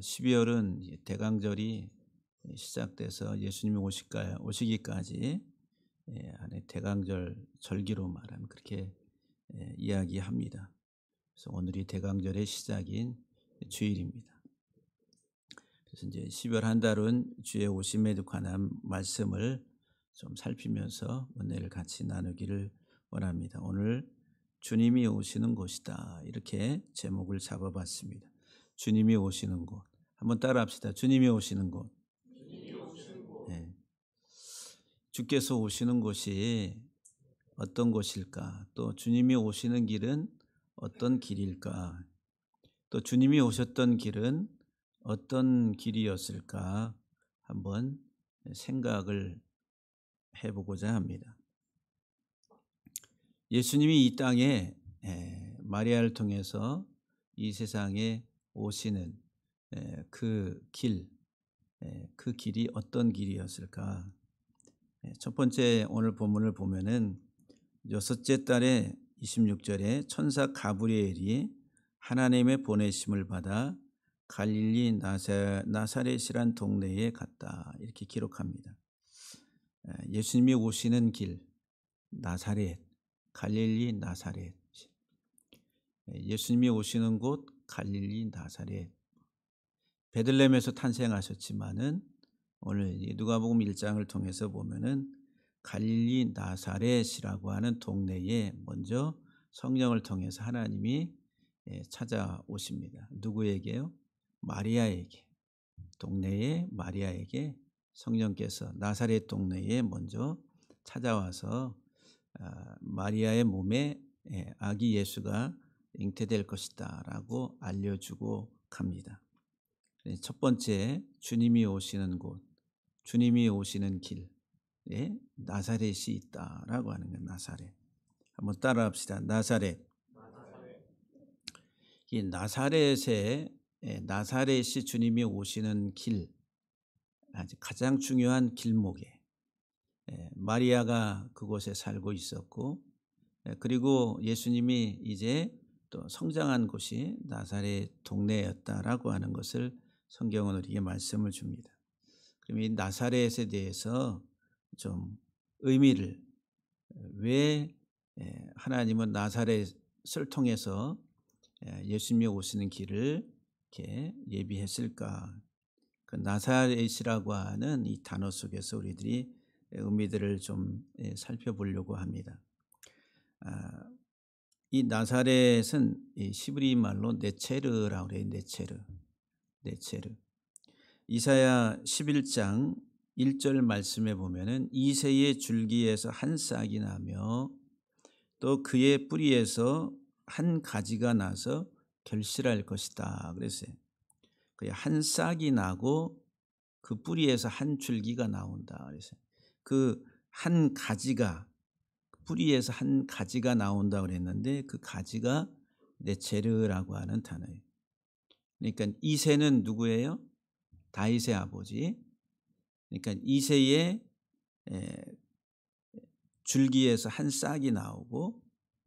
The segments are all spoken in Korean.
12월은 대강절이 시작돼서 예수님이 오시기까지 안에 대강절 절기로 말하면 그렇게 이야기합니다. 그래서 오늘이 대강절의 시작인 주일입니다. 그래서 이제 12월 한 달은 주의 오심에 관한 말씀을 좀 살피면서 은혜를 같이 나누기를 원합니다. 오늘 주님이 오시는 곳이다, 이렇게 제목을 잡아봤습니다. 주님이 오시는 곳. 한번 따라합시다. 주님이 오시는 곳. 네. 주께서 오시는 곳이 어떤 곳일까? 또 주님이 오시는 길은 어떤 길일까? 또 주님이 오셨던 길은 어떤 길이었을까? 한번 생각을 해보고자 합니다. 예수님이 이 땅에 마리아를 통해서 이 세상에 오시는 그 길이 어떤 길이었을까? 첫 번째 오늘 본문을 보면은 여섯째 달에 26절에 천사 가브리엘이 하나님의 보내심을 받아 갈릴리 나사렛이란 동네에 갔다, 이렇게 기록합니다. 예수님이 오시는 길, 나사렛, 갈릴리 나사렛. 예수님이 오시는 곳 갈릴리 나사렛. 베들레헴에서 탄생하셨지만은 오늘 누가복음 1장을 통해서 보면은 갈릴리 나사렛이라고 하는 동네에 먼저 성령을 통해서 하나님이 찾아오십니다. 누구에게요? 마리아에게. 동네에 마리아에게 성령께서 나사렛 동네에 먼저 찾아와서 마리아의 몸에 아기 예수가 잉태될 것이다 라고 알려주고 갑니다. 첫 번째, 주님이 오시는 곳, 주님이 오시는 길에 나사렛이 있다라고 하는 거예요. 나사렛. 한번 따라합시다. 나사렛. 이 나사렛이 주님이 오시는 길, 가장 중요한 길목에 마리아가 그곳에 살고 있었고, 그리고 예수님이 이제 또 성장한 곳이 나사렛 동네였다라고 하는 것을 성경은 우리에게 말씀을 줍니다. 그럼 이 나사렛에 대해서 좀 의미를, 왜 하나님은 나사렛을 통해서 예수님이 오시는 길을 이렇게 예비했을까? 그 나사렛이라고 하는 이 단어 속에서 우리들이 의미들을 좀 살펴보려고 합니다. 이 나사렛은 시브리 말로 네체르라고 그래요. 네체르. 이사야 11장 1절 말씀에 보면은 이새의 줄기에서 한 싹이 나며 또 그의 뿌리에서 한 가지가 나서 결실할 것이다 그랬어요. 한 싹이 나고 그 뿌리에서 한 줄기가 나온다 그랬어요. 그 한 가지가, 뿌리에서 한 가지가 나온다 그랬는데 그 가지가 네체르라고 하는 단어예요. 그러니까 이새는 누구예요? 다윗의 아버지. 그러니까 이새의 줄기에서 한 싹이 나오고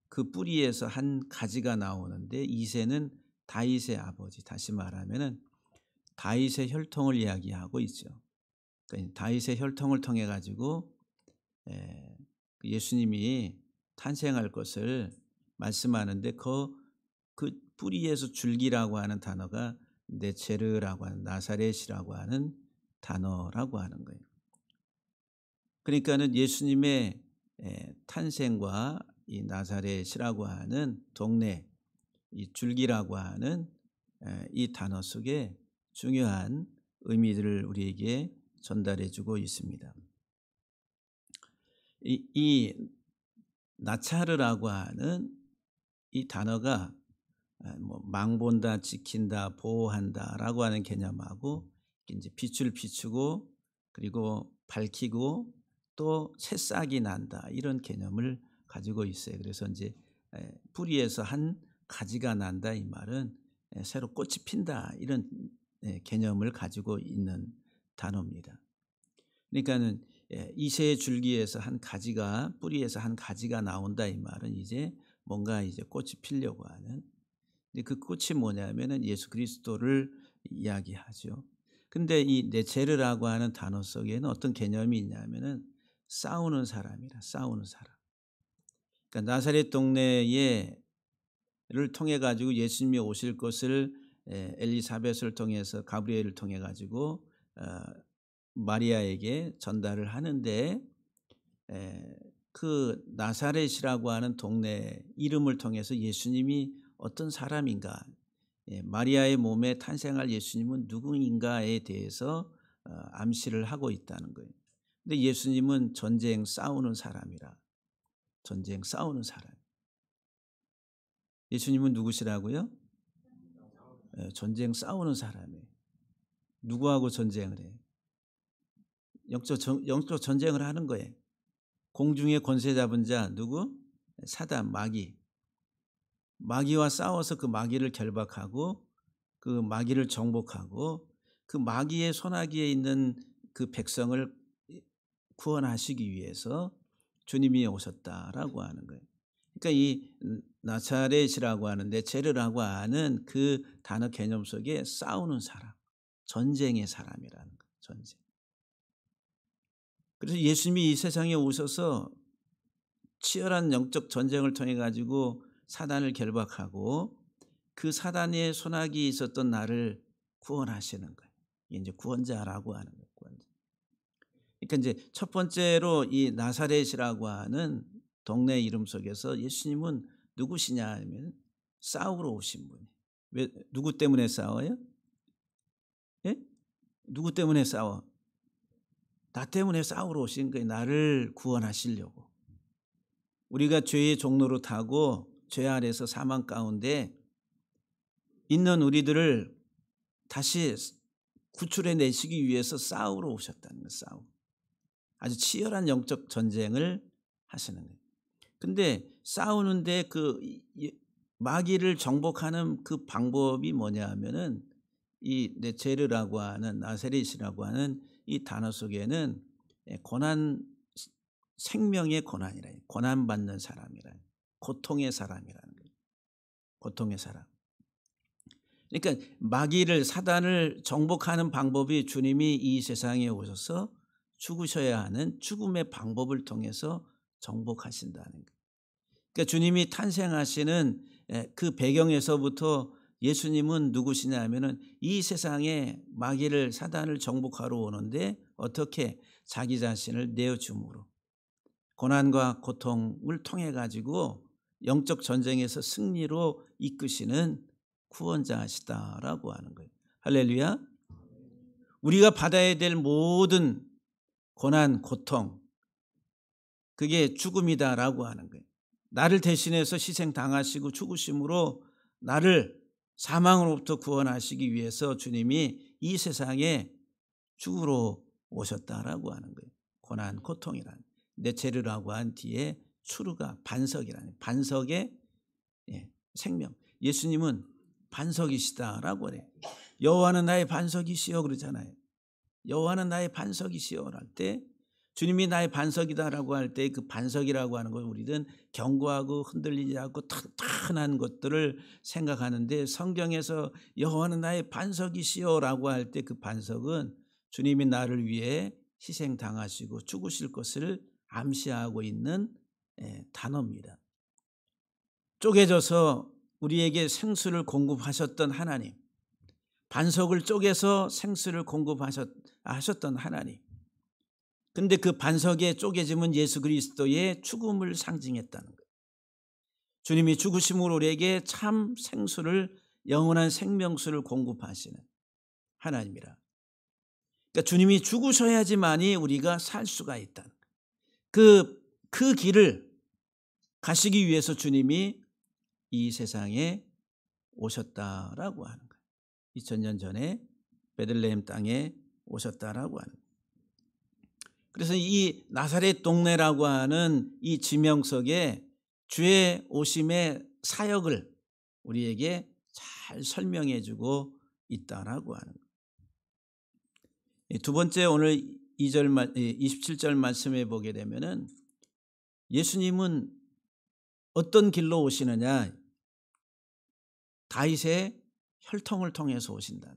그 뿌리에서 한 가지가 나오는데 이새는 다윗의 아버지. 다시 말하면은 다윗의 혈통을 이야기하고 있죠. 그러니까 다윗의 혈통을 통해 가지고 예수님이 탄생할 것을 말씀하는데 그 뿌리에서 줄기라고 하는 단어가 네체르라고 하는, 나사렛이라고 하는 단어라고 하는 거예요. 그러니까는 예수님의 탄생과 이 나사렛이라고 하는 동네, 이 줄기라고 하는 이 단어 속에 중요한 의미들을 우리에게 전달해주고 있습니다. 이 나차르라고 하는 이 단어가 망본다, 지킨다, 보호한다라고 하는 개념하고 이제 빛을 비추고 그리고 밝히고 또 새싹이 난다, 이런 개념을 가지고 있어요. 그래서 이제 뿌리에서 한 가지가 난다, 이 말은 새로 꽃이 핀다, 이런 개념을 가지고 있는 단어입니다. 그러니까는 이새의 줄기에서 한 가지가, 뿌리에서 한 가지가 나온다, 이 말은 이제 뭔가 이제 꽃이 피려고 하는. 근데 그 꽃이 뭐냐면은 예수 그리스도를 이야기하죠. 근데 이 네체르라고 하는 단어 속에는 어떤 개념이 있냐면은 싸우는 사람이라, 싸우는 사람. 그러니까 나사렛 동네에 를 통해 가지고 예수님이 오실 것을 엘리사벳을 통해서 가브리엘을 통해 가지고 마리아에게 전달을 하는데, 그 나사렛이라고 하는 동네 이름을 통해서 예수님이 어떤 사람인가, 마리아의 몸에 탄생할 예수님은 누구인가에 대해서 암시를 하고 있다는 거예요. 근데 예수님은 전쟁 싸우는 사람이라, 전쟁 싸우는 사람. 예수님은 누구시라고요? 전쟁 싸우는 사람이에요. 누구하고 전쟁을 해요? 영적 전쟁을 하는 거예요. 공중의 권세 잡은 자 누구? 사단, 마귀와 싸워서 그 마귀를 결박하고 그 마귀를 정복하고 그 마귀의 손아귀에 있는 그 백성을 구원하시기 위해서 주님이 오셨다라고 하는 거예요. 그러니까 이 나사렛이라고 하는 네체르라고 하는 그 단어 개념 속에 싸우는 사람, 전쟁의 사람이라는 거예요. 전쟁. 그래서 예수님이 이 세상에 오셔서 치열한 영적 전쟁을 통해 가지고 사단을 결박하고 그 사단의 손아귀에 있었던 나를 구원하시는 거예요. 이게 이제 구원자라고 하는 거예요. 구원자. 그러니까 이제 첫 번째로 이 나사렛이라고 하는 동네 이름 속에서 예수님은 누구시냐 하면 싸우러 오신 분이에요. 왜, 누구 때문에 싸워요? 예? 누구 때문에 싸워? 나 때문에 싸우러 오신 거예요. 나를 구원하시려고. 우리가 죄의 종로로 타고 죄 아래서 사망 가운데 있는 우리들을 다시 구출해 내시기 위해서 싸우러 오셨다는 거예요. 싸우. 아주 치열한 영적 전쟁을 하시는 거예요. 근데 싸우는데 그 마귀를 정복하는 그 방법이 뭐냐 하면은 이 네체르라고 하는 나사렛이라고 하는 이 단어 속에는 고난, 생명의 고난이라, 고난받는 사람이라, 고통의 사람이라는 거예요. 고통의 사람. 그러니까 마귀를, 사단을 정복하는 방법이 주님이 이 세상에 오셔서 죽으셔야 하는 죽음의 방법을 통해서 정복하신다는 거예요. 그러니까 주님이 탄생하시는 그 배경에서부터 예수님은 누구시냐 하면은 이 세상에 마귀를, 사단을 정복하러 오는데 어떻게 자기 자신을 내어줌으로 고난과 고통을 통해 가지고 영적 전쟁에서 승리로 이끄시는 구원자시다라고 하는 거예요. 할렐루야. 우리가 받아야 될 모든 고난, 고통, 그게 죽음이다라고 하는 거예요. 나를 대신해서 희생당하시고 죽으심으로 나를 사망으로부터 구원하시기 위해서 주님이 이 세상에 죽으러 오셨다라고 하는 거예요. 고난, 고통이라는. 네체르라고 한 뒤에 추르가 반석이라는, 반석의 생명. 예수님은 반석이시다라고 그래요. 여호와는 나의 반석이시여 그러잖아요. 여호와는 나의 반석이시여 할 때, 주님이 나의 반석이다라고 할 때 그 반석이라고 하는 걸 우리는 견고하고 흔들리지 않고 탄탄한 것들을 생각하는데, 성경에서 여호와는 나의 반석이시여라고 할 때 그 반석은 주님이 나를 위해 희생당하시고 죽으실 것을 암시하고 있는 단어입니다. 쪼개져서 우리에게 생수를 공급하셨던 하나님, 반석을 쪼개서 생수를 공급하셨던 하나님. 근데 그 반석의 쪼개짐은 예수 그리스도의 죽음을 상징했다는 거예요. 주님이 죽으심으로 우리에게 참 생수를, 영원한 생명수를 공급하시는 하나님이라. 그러니까 주님이 죽으셔야지만이 우리가 살 수가 있다는 거예요. 그 길을 가시기 위해서 주님이 이 세상에 오셨다라고 하는 거예요. 2000년 전에 베들레헴 땅에 오셨다라고 하는 거예요. 그래서 이 나사렛 동네라고 하는 이 지명 속에 주의 오심의 사역을 우리에게 잘 설명해 주고 있다라고 하는 거예요. 두 번째, 오늘 27절 말씀에 보게 되면은 예수님은 어떤 길로 오시느냐? 다윗의 혈통을 통해서 오신다.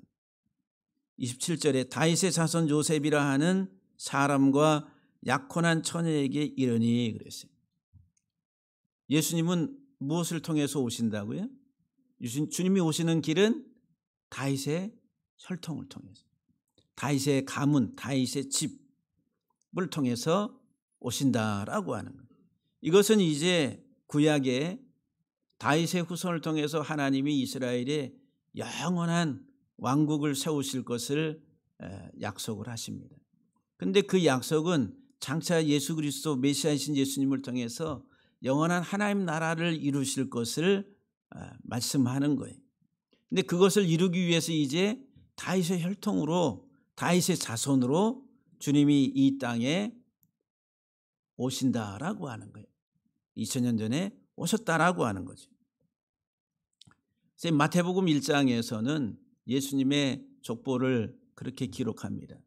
27절에 다윗의 자손 요셉이라 하는 사람과 약혼한 처녀에게 이르니 그랬어요. 예수님은 무엇을 통해서 오신다고요? 주님이 오시는 길은 다윗의 혈통을 통해서, 다윗의 가문, 다윗의 집을 통해서 오신다라고 하는 거예요. 이것은 이제 구약의 다윗의 후손을 통해서 하나님이 이스라엘에 영원한 왕국을 세우실 것을 약속을 하십니다. 그런데 그 약속은 장차 예수 그리스도 메시아이신 예수님을 통해서 영원한 하나님 나라를 이루실 것을 말씀하는 거예요. 근데 그것을 이루기 위해서 이제 다윗의 혈통으로, 다윗의 자손으로 주님이 이 땅에 오신다라고 하는 거예요. 2000년 전에 오셨다라고 하는 거죠. 마태복음 1장에서는 예수님의 족보를 그렇게 기록합니다.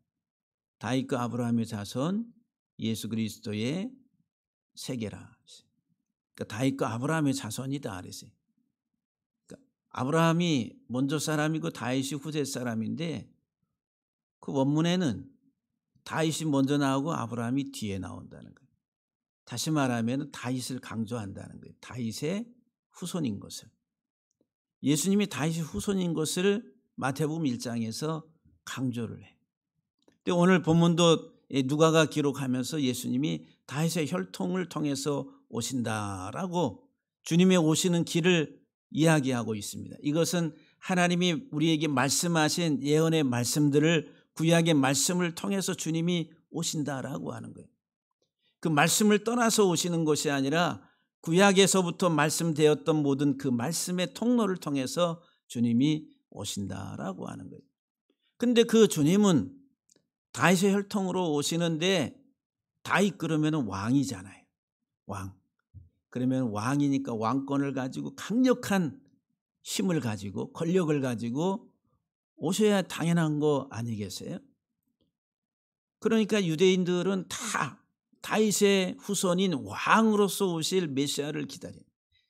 다윗과 아브라함의 자손 예수 그리스도의 세계라. 그러니까 다윗과 아브라함의 자손이다 그랬어요. 그러니까 아브라함이 먼저 사람이고 다윗이 후대 사람인데 그 원문에는 다윗이 먼저 나오고 아브라함이 뒤에 나온다는 거예요. 다시 말하면 다윗을 강조한다는 거예요. 다윗의 후손인 것을. 예수님이 다윗의 후손인 것을 마태복음 1장에서 강조를 해. 근데 오늘 본문도 누가가 기록하면서 예수님이 다윗의 혈통을 통해서 오신다라고 주님의 오시는 길을 이야기하고 있습니다. 이것은 하나님이 우리에게 말씀하신 예언의 말씀들을 구약의 말씀을 통해서 주님이 오신다라고 하는 거예요. 그 말씀을 떠나서 오시는 것이 아니라 구약에서부터 말씀되었던 모든 그 말씀의 통로를 통해서 주님이 오신다라고 하는 거예요. 근데 그 주님은 다윗의 혈통으로 오시는데 다윗 그러면 왕이잖아요. 왕. 그러면 왕이니까 왕권을 가지고 강력한 힘을 가지고 권력을 가지고 오셔야 당연한 거 아니겠어요? 그러니까 유대인들은 다 다윗의 후손인 왕으로서 오실 메시아를 기다려요.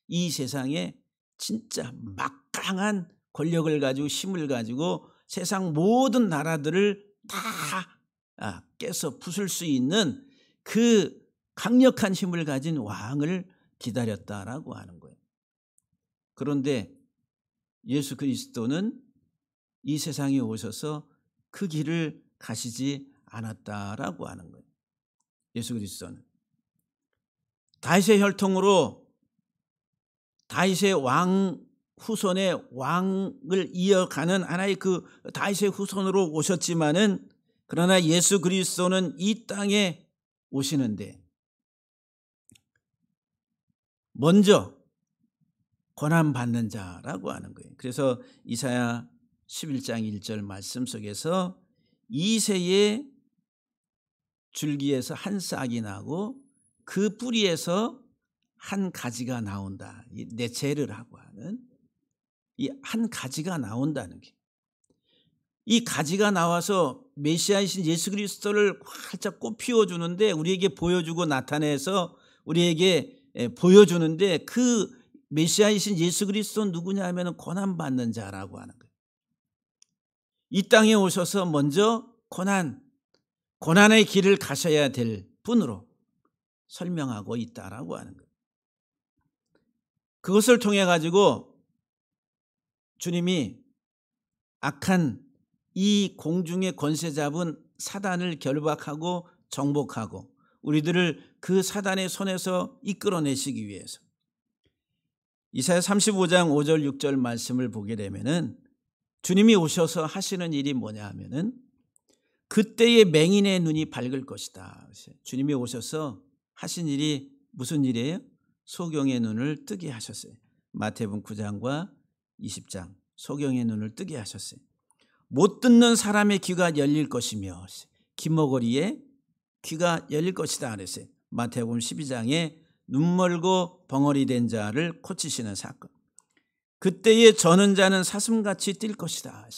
이 세상에 진짜 막강한 권력을 가지고 힘을 가지고 세상 모든 나라들을 다 깨서 부술 수 있는 그 강력한 힘을 가진 왕을 기다렸다라고 하는 거예요. 그런데 예수 그리스도는 이 세상에 오셔서 그 길을 가시지 않았다라고 하는 거예요. 예수 그리스도는 다윗의 혈통으로 다윗의 왕 후손의 왕을 이어가는 하나의 그 다윗의 후손으로 오셨지만은 그러나 예수 그리스도는 이 땅에 오시는데 먼저 고난 받는 자라고 하는 거예요. 그래서 이사야 11장 1절 말씀 속에서 이새의 줄기에서 한 싹이 나고 그 뿌리에서 한 가지가 나온다. 이 네체르라고 하는 이 한 가지가 나온다는 게, 이 가지가 나와서 메시아이신 예수 그리스도를 활짝 꽃 피워주는데 우리에게 보여주고 나타내서 우리에게 보여주는데 그 메시아이신 예수 그리스도는 누구냐 하면 고난받는 자라고 하는 거예요. 이 땅에 오셔서 먼저 고난의 길을 가셔야 될 분으로 설명하고 있다라고 하는 거예요. 그것을 통해 가지고 주님이 악한 이 공중의 권세 잡은 사단을 결박하고 정복하고 우리들을 그 사단의 손에서 이끌어내시기 위해서 이사야 35장 5절 6절 말씀을 보게 되면은 주님이 오셔서 하시는 일이 뭐냐 하면은 그때의 맹인의 눈이 밝을 것이다. 주님이 오셔서 하신 일이 무슨 일이에요? 소경의 눈을 뜨게 하셨어요. 마태복음 9장과 20장 소경의 눈을 뜨게 하셨어요. 못 듣는 사람의 귀가 열릴 것이며 귀머거리에 귀가 열릴 것이다 그랬어요. 마태복음 12장에 눈 멀고 벙어리 된 자를 고치시는 사건. 그때에 저는 자는 사슴같이 뛸 것이다.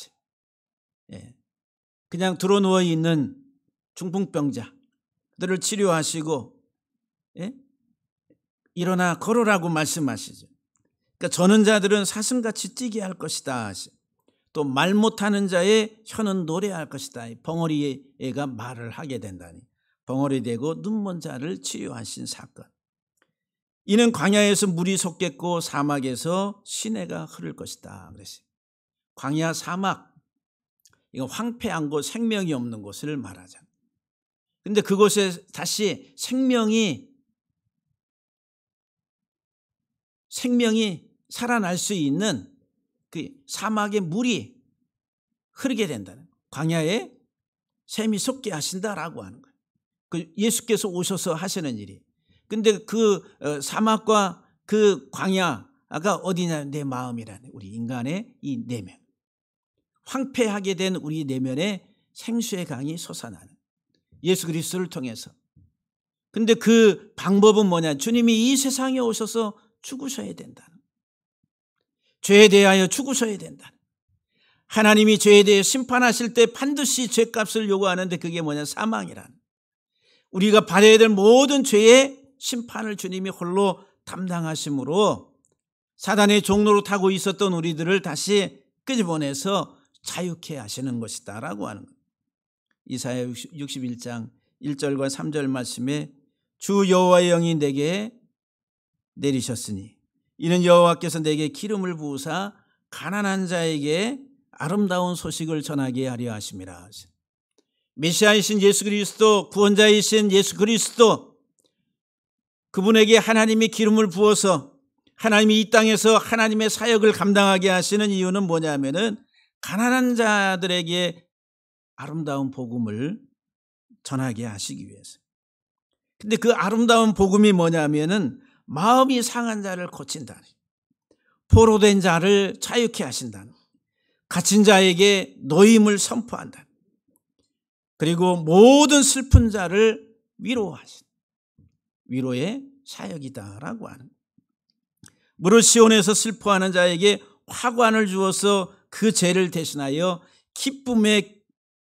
그냥 드러누워 있는 중풍병자들을 치료하시고 일어나 걸으라고 말씀하시죠. 그러니까 저는 자들은 사슴같이 뛰게 할 것이다. 또 말 못하는 자의 혀는 노래할 것이다. 벙어리 애가 말을 하게 된다니. 벙어리 되고 눈먼 자를 치유하신 사건. 이는 광야에서 물이 솟겠고 사막에서 시내가 흐를 것이다. 그랬어요. 광야 사막, 이거 황폐한 곳, 생명이 없는 곳을 말하잖아요. 근데 그곳에 다시 생명이 살아날 수 있는 그 사막의 물이 흐르게 된다는, 광야에 샘이 솟게 하신다라고 하는 거예요. 그 예수께서 오셔서 하시는 일이. 근데 그 사막과 그 광야가 어디냐? 내 마음이라는, 우리 인간의 이 내면, 황폐하게 된 우리 내면에 생수의 강이 솟아나는 예수 그리스도를 통해서. 근데 그 방법은 뭐냐? 주님이 이 세상에 오셔서 죽으셔야 된다는, 죄에 대하여 죽으셔야 된다는, 하나님이 죄에 대해 심판하실 때 반드시 죄값을 요구하는데 그게 뭐냐? 사망이라는, 우리가 받아야 될 모든 죄의 심판을 주님이 홀로 담당하심으로 사단의 종로로 타고 있었던 우리들을 다시 끄집어내서 자유케 하시는 것이다 라고 하는 거예요. 이사야 61장 1절과 3절 말씀에 주 여호와의 영이 내게 내리셨으니 이는 여호와께서 내게 기름을 부으사 가난한 자에게 아름다운 소식을 전하게 하려 하심이라. 메시아이신 예수 그리스도, 구원자이신 예수 그리스도, 그분에게 하나님이 기름을 부어서 하나님이 이 땅에서 하나님의 사역을 감당하게 하시는 이유는 뭐냐면은 가난한 자들에게 아름다운 복음을 전하게 하시기 위해서. 근데 그 아름다운 복음이 뭐냐면은 마음이 상한 자를 고친다는, 포로된 자를 자유케 하신다는, 갇힌 자에게 노임을 선포한다는, 그리고 모든 슬픈 자를 위로하신 위로의 사역이다라고 하는, 무릇 시온에서 슬퍼하는 자에게 화관을 주어서 그 죄를 대신하여 기쁨의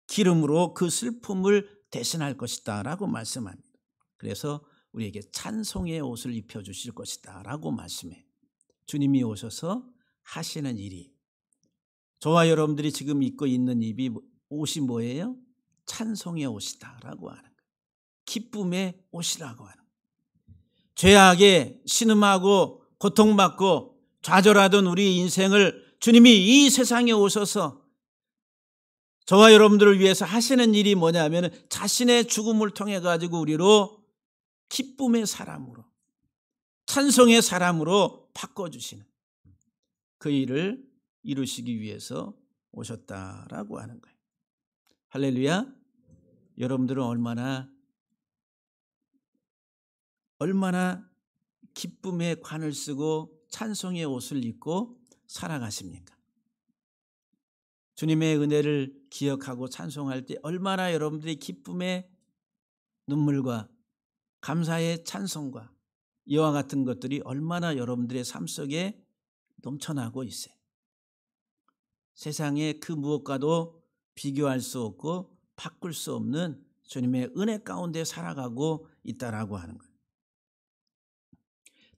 기름으로 그 슬픔을 대신할 것이다 라고 말씀합니다. 그래서 우리에게 찬송의 옷을 입혀주실 것이다 라고 말씀해. 주님이 오셔서 하시는 일이, 저와 여러분들이 지금 입고 있는 옷이 뭐예요? 찬송의 옷이다 라고 하는 거예요. 기쁨의 옷이라고 하는 거예요. 죄악에 신음하고 고통받고 좌절하던 우리 인생을 주님이 이 세상에 오셔서 저와 여러분들을 위해서 하시는 일이 뭐냐면 자신의 죽음을 통해 가지고 우리로 기쁨의 사람으로, 찬송의 사람으로 바꿔주시는 그 일을 이루시기 위해서 오셨다라고 하는 거예요. 할렐루야. 여러분들은 얼마나 기쁨의 관을 쓰고 찬송의 옷을 입고 살아가십니까? 주님의 은혜를 기억하고 찬송할 때 얼마나 여러분들이 기쁨의 눈물과 감사의 찬송과 이와 같은 것들이 얼마나 여러분들의 삶 속에 넘쳐나고 있어요. 세상의 그 무엇과도 비교할 수 없고 바꿀 수 없는 주님의 은혜 가운데 살아가고 있다라고 하는 거예요.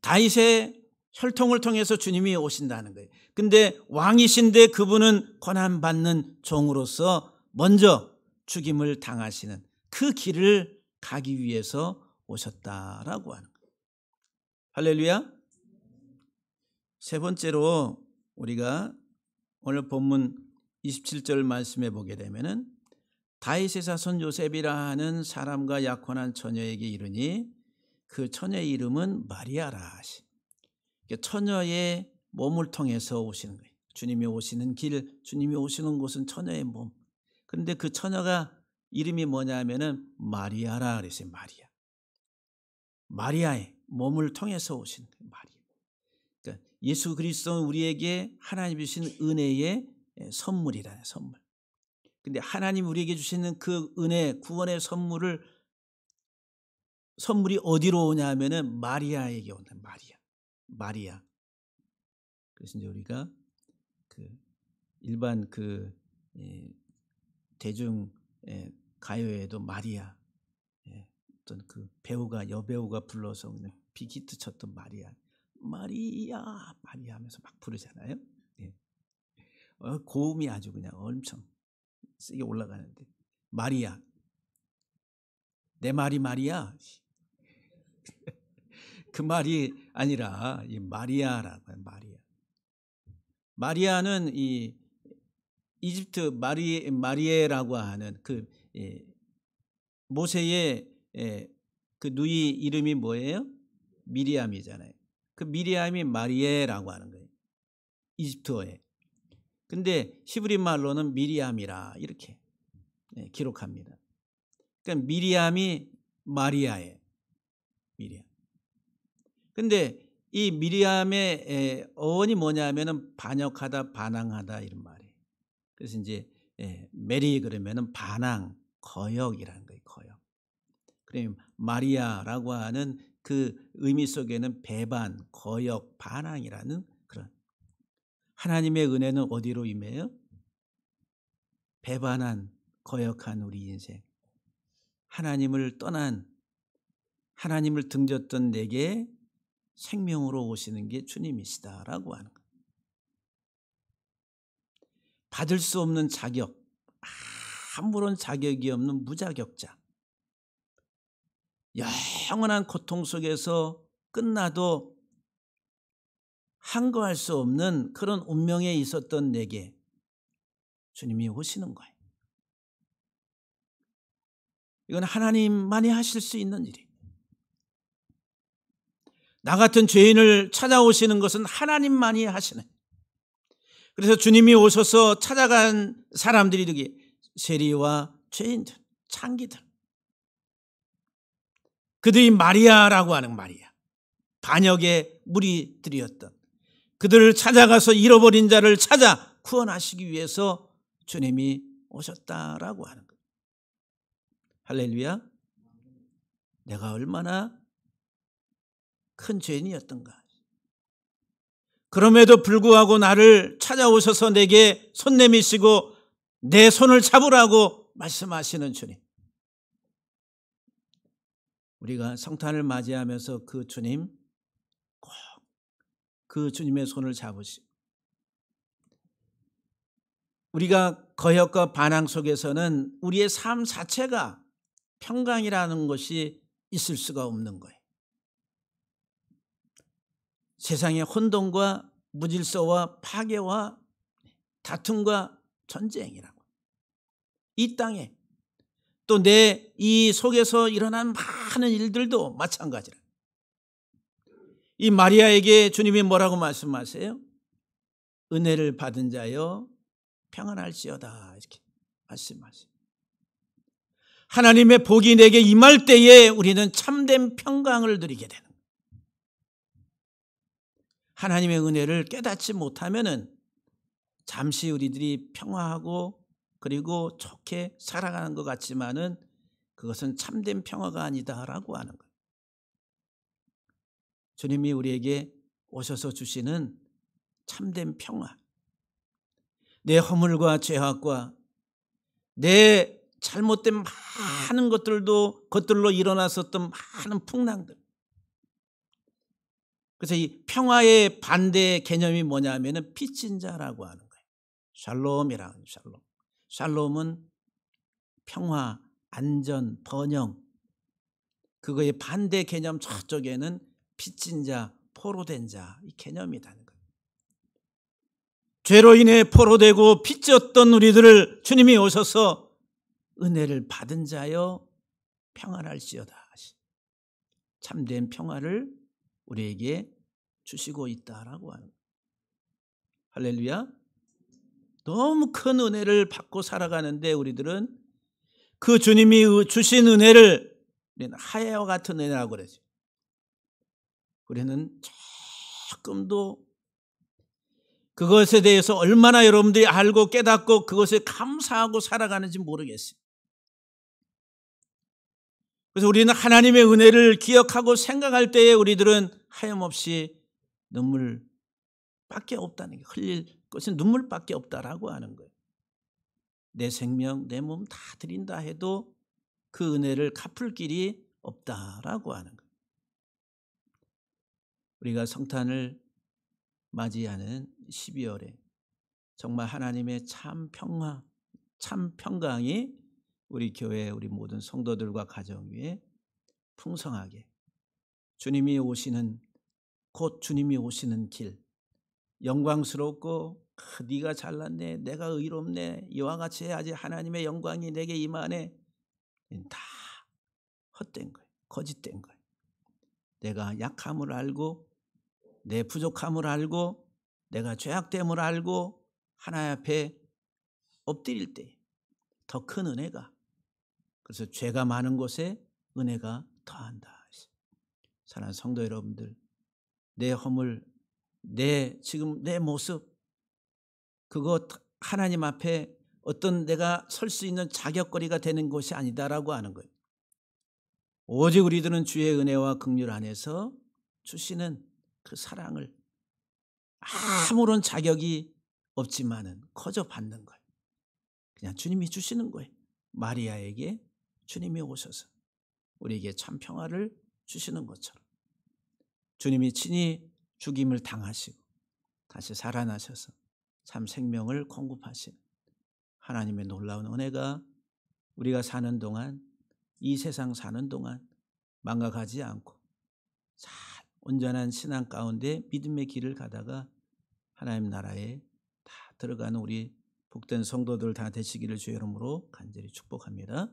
다윗의 혈통을 통해서 주님이 오신다는 거예요. 근데 왕이신데 그분은 고난받는 종으로서 먼저 죽임을 당하시는 그 길을 가기 위해서 오셨다라고 하는 거예요. 할렐루야. 세 번째로 우리가 오늘 본문 27절 말씀에 보게 되면은 다윗의 자손 요셉이라 하는 사람과 약혼한 처녀에게 이르니 그 처녀의 이름은 마리아라 하시. 처녀의 몸을 통해서 오시는 거예요. 주님이 오시는 길, 주님이 오시는 곳은 처녀의 몸. 그런데 그 처녀가 이름이 뭐냐면은 마리아라 그랬어요. 마리아의 몸을 통해서 오시는 거예요. 마리아. 그러니까 예수 그리스도는 우리에게 하나님이 주신 은혜의 선물이라는 선물. 근데 하나님 우리에게 주시는 그 은혜, 구원의 선물이 어디로 오냐 하면은 마리아에게 온다. 마리아. 그래서 이제 우리가 그 일반 그 대중 가요에도 마리아, 어떤 그 여배우가 불러서 그냥 빅히트 쳤던 마리아 하면서 막 부르잖아요. 고음이 아주 그냥 엄청 세게 올라가는데 마리아, 내 말이 말이야. 그 말이 아니라 이 마리아라고 해요. 마리아. 마리아는 이 이집트 마리에라고 하는 그 모세의 그 누이 이름이 뭐예요? 미리암이잖아요. 그 미리암이 마리에라고 하는 거예요. 이집트어에. 근데 히브리 말로는 미리암이라 이렇게 기록합니다. 그러니까 미리암이 마리아예요. 미리암. 근데 이 미리암의 어원이 뭐냐면은 반역하다, 반항하다 이런 말이에요. 그래서 이제 메리 그러면은 반항, 거역이라는 거예요. 거역. 그러면 마리아라고 하는 그 의미 속에는 배반, 거역, 반항이라는 그런 하나님의 은혜는 어디로 임해요? 배반한, 거역한 우리 인생. 하나님을 떠난, 하나님을 등졌던 내게 생명으로 오시는 게 주님이시다라고 하는 거예요. 받을 수 없는 자격, 아무런 자격이 없는 무자격자. 영원한 고통 속에서 끝나도 항거할 수 없는 그런 운명에 있었던 내게 주님이 오시는 거예요. 이건 하나님만이 하실 수 있는 일이에요. 나 같은 죄인을 찾아오시는 것은 하나님만이 하시는. 그래서 주님이 오셔서 찾아간 사람들이 되게 세리와 죄인들, 창기들. 그들이 마리아라고 하는 마리아. 반역의 무리들이었던. 그들을 찾아가서 잃어버린 자를 찾아 구원하시기 위해서 주님이 오셨다라고 하는 거예요. 할렐루야. 내가 얼마나 큰 죄인이었던가. 그럼에도 불구하고 나를 찾아오셔서 내게 손 내미시고 내 손을 잡으라고 말씀하시는 주님. 우리가 성탄을 맞이하면서 그 주님, 꼭 그 주님의 손을 잡으시고 우리가 거역과 반항 속에서는 우리의 삶 자체가 평강이라는 것이 있을 수가 없는 거예요. 세상의 혼돈과 무질서와 파괴와 다툼과 전쟁이라고. 이 땅에 또 내 이 속에서 일어난 많은 일들도 마찬가지라. 이 마리아에게 주님이 뭐라고 말씀하세요? 은혜를 받은 자여 평안할지어다 이렇게 말씀하세요. 하나님의 복이 내게 임할 때에 우리는 참된 평강을 누리게 되는 거예요. 하나님의 은혜를 깨닫지 못하면은 잠시 우리들이 평화하고 그리고 좋게 살아가는 것 같지만은 그것은 참된 평화가 아니다라고 하는 거예요. 주님이 우리에게 오셔서 주시는 참된 평화. 내 허물과 죄악과 내 잘못된 많은 것들로 일어났었던 많은 풍랑들. 그래서 이 평화의 반대 개념이 뭐냐면은 빚진 자라고 하는 거예요. 샬롬이라는 샬롬. 샬롬은 평화, 안전, 번영. 그거의 반대 개념 저쪽에는 빚진 자, 포로된 자 이 개념이라는 거예요. 죄로 인해 포로되고 빚졌던 우리들을 주님이 오셔서 은혜를 받은 자여 평안할지어다. 참된 평화를 우리에게 주시고 있다라고 하는 거예요. 할렐루야. 너무 큰 은혜를 받고 살아가는데 우리들은 그 주님이 주신 은혜를 우리는 하야와 같은 은혜라고 그러죠. 우리는 조금도 그것에 대해서 얼마나 여러분들이 알고 깨닫고 그것에 감사하고 살아가는지 모르겠어요. 그래서 우리는 하나님의 은혜를 기억하고 생각할 때에 우리들은 하염없이 눈물밖에 없다는 게 흘릴 것은 눈물밖에 없다라고 하는 거예요. 내 생명, 내 몸 다 드린다 해도 그 은혜를 갚을 길이 없다라고 하는 거예요. 우리가 성탄을 맞이하는 12월에 정말 하나님의 참 평화, 참 평강이 우리 교회 우리 모든 성도들과 가정 위에 풍성하게 주님이 오시는 곧 주님이 오시는 길 영광스럽고 네가 잘났네 내가 의롭네 이와 같이 해야지 하나님의 영광이 내게 임하네 다 헛된 거예요. 거짓된 거예요. 내가 약함을 알고 내 부족함을 알고 내가 죄악됨을 알고 하나님 앞에 엎드릴 때 더 큰 은혜가 그래서 죄가 많은 곳에 은혜가 더한다. 사랑하는 성도 여러분들 내 허물 지금 내 모습 그거 하나님 앞에 어떤 내가 설 수 있는 자격거리가 되는 것이 아니다라고 하는 거예요. 오직 우리들은 주의 은혜와 긍휼 안에서 주시는 그 사랑을 아무런 자격이 없지만은 거저 받는 거예요. 그냥 주님이 주시는 거예요. 마리아에게 주님이 오셔서 우리에게 참 평화를 주시는 것처럼 주님이 친히 죽임을 당하시고 다시 살아나셔서 참 생명을 공급하시는 하나님의 놀라운 은혜가 우리가 사는 동안 이 세상 사는 동안 망각하지 않고 잘 온전한 신앙 가운데 믿음의 길을 가다가 하나님 나라에 다 들어가는 우리 복된 성도들 다 되시기를 주의 이름으로 간절히 축복합니다.